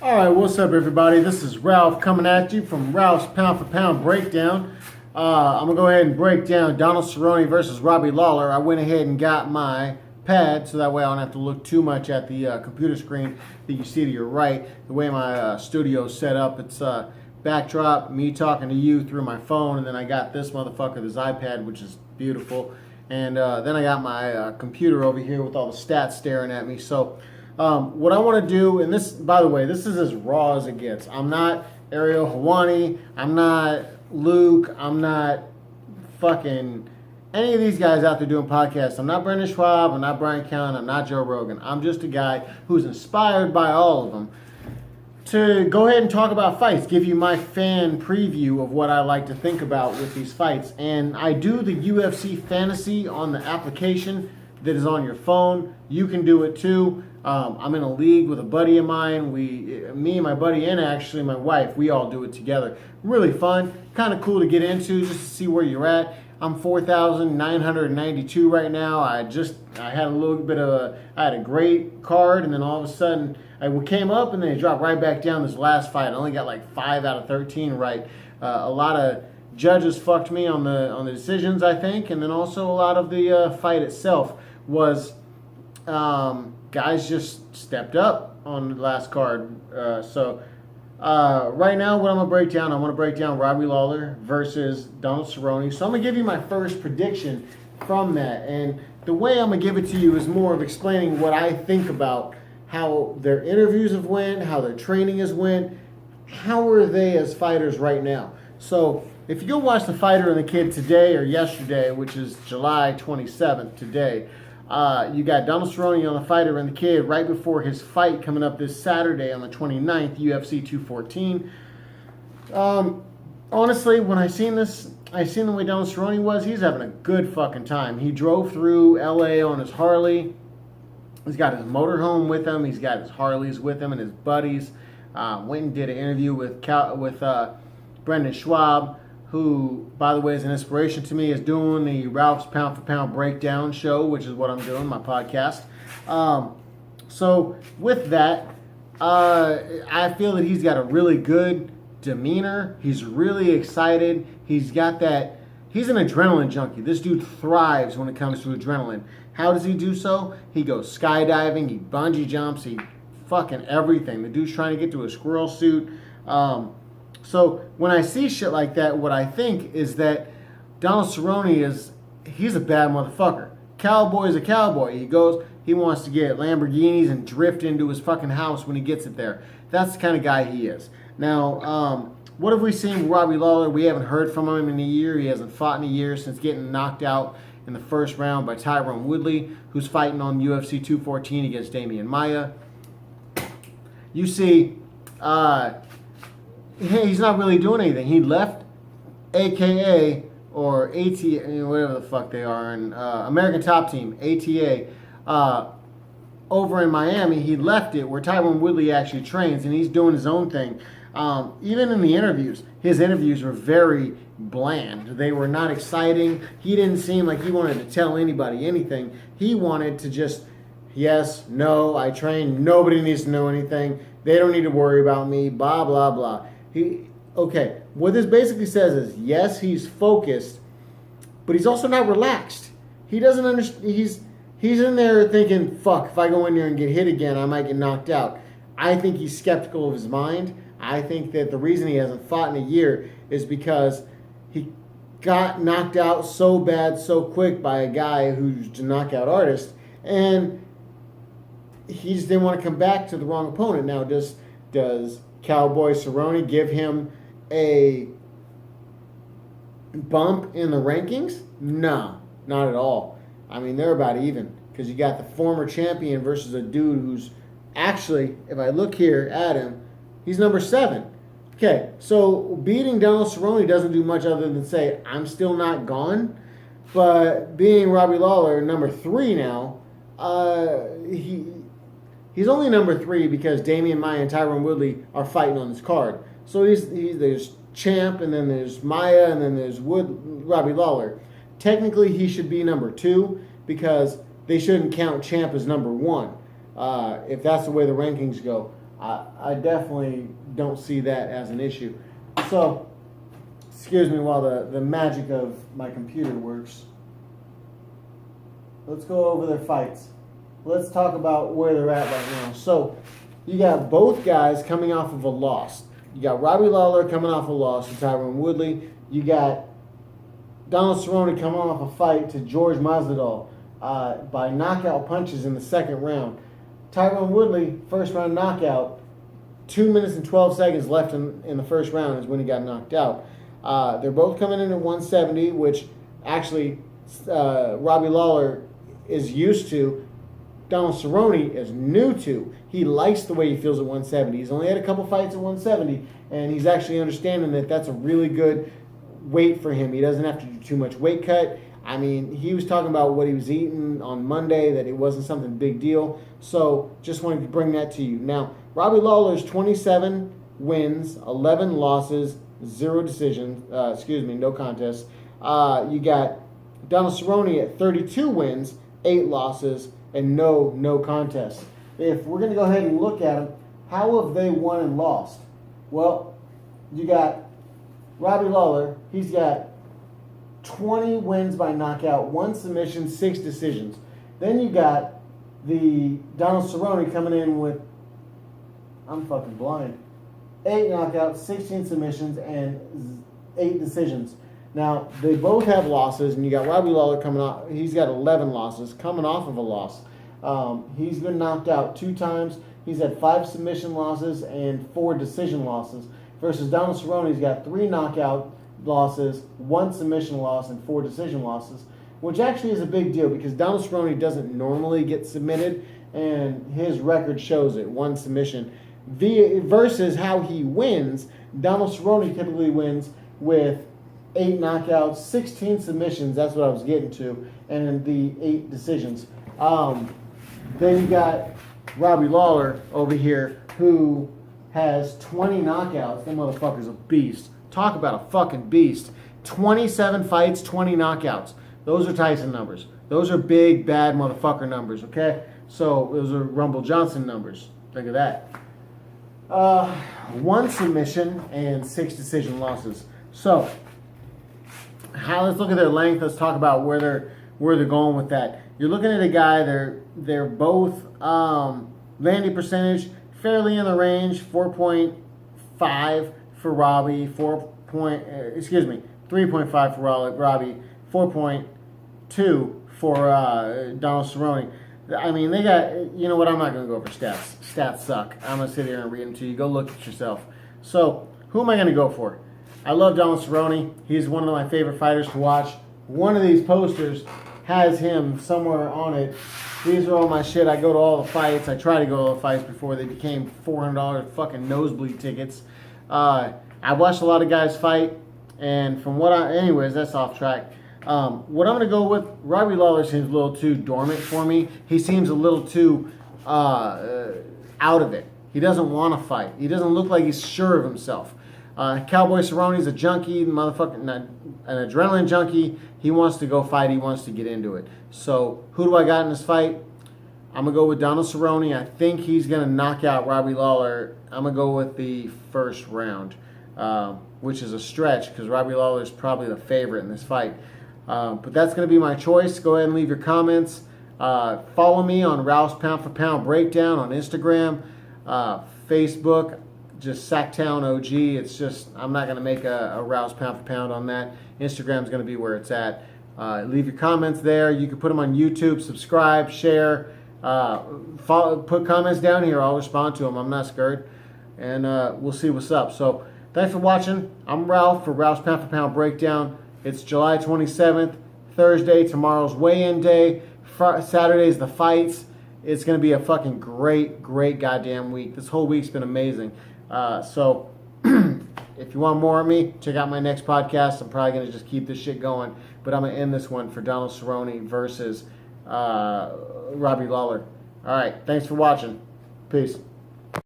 Alright, what's up everybody? This is Ralph coming at you from Ralph's Pound for Pound Breakdown. I'm going to go ahead and break down Donald Cerrone versus Robbie Lawler. I went ahead and got my pad so that way I don't have to look too much at the computer screen that you see to your right. The way my studio is set up, it's backdrop, me talking to you through my phone, and then I got this motherfucker, this iPad, which is beautiful. And then I got my computer over here with all the stats staring at me. So what I want to do, and this, by the way, this is as raw as it gets. I'm not Ariel Helwani. I'm not Luke. I'm not fucking any of these guys out there doing podcasts. I'm not Brendan Schwab. I'm not Brian Callen. I'm not Joe Rogan. I'm just a guy who's inspired by all of them to go ahead and talk about fights, give you my fan preview of what I like to think about with these fights. And I do the UFC Fantasy on the application that is on your phone. You can do it too. I'm in a league with a buddy of mine. Me and my buddy, and actually my wife, we all do it together. Really fun, kind of cool to get into, just to see where you're at. I'm 4,992 right now. I had a little bit of I had a great card, and then all of a sudden I came up, and then it dropped right back down this last fight. I only got like 5 out of 13 right. A lot of judges fucked me on the decisions, I think, and then also a lot of the fight itself was guys just stepped up on the last card. Right now, what I'm going to break down, I want to break down Robbie Lawler versus Donald Cerrone. So I'm going to give you my first prediction from that. And the way I'm going to give it to you is more of explaining what I think about how their interviews have went, how their training has went, how are they as fighters right now. So if you go watch The Fighter and the Kid today or yesterday, which is July 27th today, you got Donald Cerrone on The Fighter and the Kid right before his fight coming up this Saturday on the 29th, UFC 214. Honestly, when I seen this, I seen the way Donald Cerrone was, he's having a good fucking time. He drove through LA on his Harley. He's got his motorhome with him. He's got his Harleys with him and his buddies. Went and did an interview with Brendan Schwab, who, by the way, is an inspiration to me, is doing the Ralph's Pound for Pound Breakdown show, which is what I'm doing, my podcast. So with that, I feel that he's got a really good demeanor. He's really excited. He's got that. He's an adrenaline junkie. This dude thrives when it comes to adrenaline. How does he do so? He goes skydiving, he bungee jumps, he fucking everything. The dude's trying to get to a squirrel suit. So when I see shit like that, what I think is that Donald Cerrone he's a bad motherfucker. Cowboy is a cowboy. He wants to get Lamborghinis and drift into his fucking house when he gets it there. That's the kind of guy he is. Now, what have we seen with Robbie Lawler? We haven't heard from him in a year. He hasn't fought in a year since getting knocked out in the first round by Tyron Woodley, who's fighting on UFC 214 against Damian Maia. You see, he's not really doing anything. He left AKA or ATA, whatever the fuck they are, and American Top Team, ATA, over in Miami. He left it where Tyron Woodley actually trains, and he's doing his own thing. Even in the interviews, his interviews were very bland. They were not exciting. He didn't seem like he wanted to tell anybody anything. He wanted to just, yes, no, I train. Nobody needs to know anything. They don't need to worry about me, blah, blah, blah. Okay, what this basically says is, yes, he's focused, but he's also not relaxed. He doesn't understand. He's in there thinking, fuck, if I go in there and get hit again, I might get knocked out. I think he's skeptical of his mind. I think that the reason he hasn't fought in a year is because he got knocked out so bad so quick by a guy who's a knockout artist, and he just didn't want to come back to the wrong opponent. Now, does Cowboy Cerrone give him a bump in the rankings? No, not at all. I mean, they're about even, because you got the former champion versus a dude who's actually, if I look here at him, he's number 7. Okay, so beating Donald Cerrone doesn't do much other than say, I'm still not gone. But being Robbie Lawler, number 3 now, he's only number 3 because Damian Maia and Tyron Woodley are fighting on this card. So there's Champ, and then there's Maia, and then there's Robbie Lawler. Technically, he should be number 2 because they shouldn't count Champ as number 1 if that's the way the rankings go. I definitely don't see that as an issue. So, excuse me while the magic of my computer works. Let's go over their fights. Let's talk about where they're at right now. So, you got both guys coming off of a loss. You got Robbie Lawler coming off a loss to Tyron Woodley. You got Donald Cerrone coming off a fight to George Masvidal by knockout punches in the second round. Tyron Woodley, first round knockout, 2 minutes and 12 seconds left in the first round is when he got knocked out. They're both coming in at 170, which actually Robbie Lawler is used to. Donald Cerrone is new to. He likes the way he feels at 170. He's only had a couple fights at 170, and he's actually understanding that that's a really good weight for him. He doesn't have to do too much weight cut. I mean, he was talking about what he was eating on Monday, that it wasn't something big deal. So just wanted to bring that to you. Now, Robbie Lawler's 27 wins, 11 losses, 0 decisions, no contests. You got Donald Cerrone at 32 wins, 8 losses, and no contests. If we're going to go ahead and look at them, how have they won and lost? Well, you got Robbie Lawler. He's got 20 wins by knockout, 1 submission, 6 decisions. Then you got the Donald Cerrone coming in with, I'm fucking blind, 8 knockouts, 16 submissions, and 8 decisions. Now, they both have losses, and you got Robbie Lawler coming off. He's got 11 losses, coming off of a loss. He's been knocked out 2 times. He's had 5 submission losses and 4 decision losses. Versus Donald Cerrone, he's got 3 knockout losses, 1 submission loss, and 4 decision losses, which actually is a big deal because Donald Cerrone doesn't normally get submitted, and his record shows it, 1 submission. Versus how he wins, Donald Cerrone typically wins with 8 knockouts, 16 submissions, that's what I was getting to, and the 8 decisions. Then you got Robbie Lawler over here, who has 20 knockouts. That motherfucker's a beast. Talk about a fucking beast. 27 fights, 20 knockouts. Those are Tyson numbers. Those are big, bad motherfucker numbers, okay? So those are Rumble Johnson numbers. Think of that. 1 submission and 6 decision losses. So, let's look at their length. Let's talk about where they're going with that. You're looking at a guy. They're both landing percentage fairly in the range. 4.5 for Robbie. 3.5 for Robbie. 4.2 for Donald Cerrone. I mean, they got, you know what, I'm not going to go over stats. Stats suck. I'm going to sit here and read them to you. Go look at yourself. So, who am I going to go for? I love Donald Cerrone. He's one of my favorite fighters to watch. One of these posters has him somewhere on it. These are all my shit. I go to all the fights. I try to go to all the fights before they became $400 fucking nosebleed tickets. I watched a lot of guys fight, and from what anyways, that's off track. What I'm going to go with, Robbie Lawler seems a little too dormant for me. He seems a little too out of it. He doesn't want to fight. He doesn't look like he's sure of himself. Cowboy Cerrone's a junkie, motherfucker, an adrenaline junkie. He wants to go fight. He wants to get into it. So who do I got in this fight? I'm going to go with Donald Cerrone. I think he's going to knock out Robbie Lawler. I'm going to go with the first round, which is a stretch because Robbie Lawler is probably the favorite in this fight. But that's going to be my choice. Go ahead and leave your comments. Follow me on Ralph's Pound for Pound Breakdown on Instagram, Facebook, just Sacktown OG. It's just, I'm not going to make a Ralph's Pound for Pound on that. Instagram's going to be where it's at. Leave your comments there. You can put them on YouTube, subscribe, share, put comments down here. I'll respond to them. I'm not scared. And we'll see what's up. So thanks for watching. I'm Ralph for Ralph's Pound for Pound Breakdown. It's July 27th, Thursday. Tomorrow's weigh-in day. Saturday's the fights. It's going to be a fucking great goddamn week. This whole week's been amazing. So if you want more of me, check out my next podcast. I'm probably going to just keep this shit going. But I'm going to end this one for Donald Cerrone versus Robbie Lawler. All right. Thanks for watching. Peace.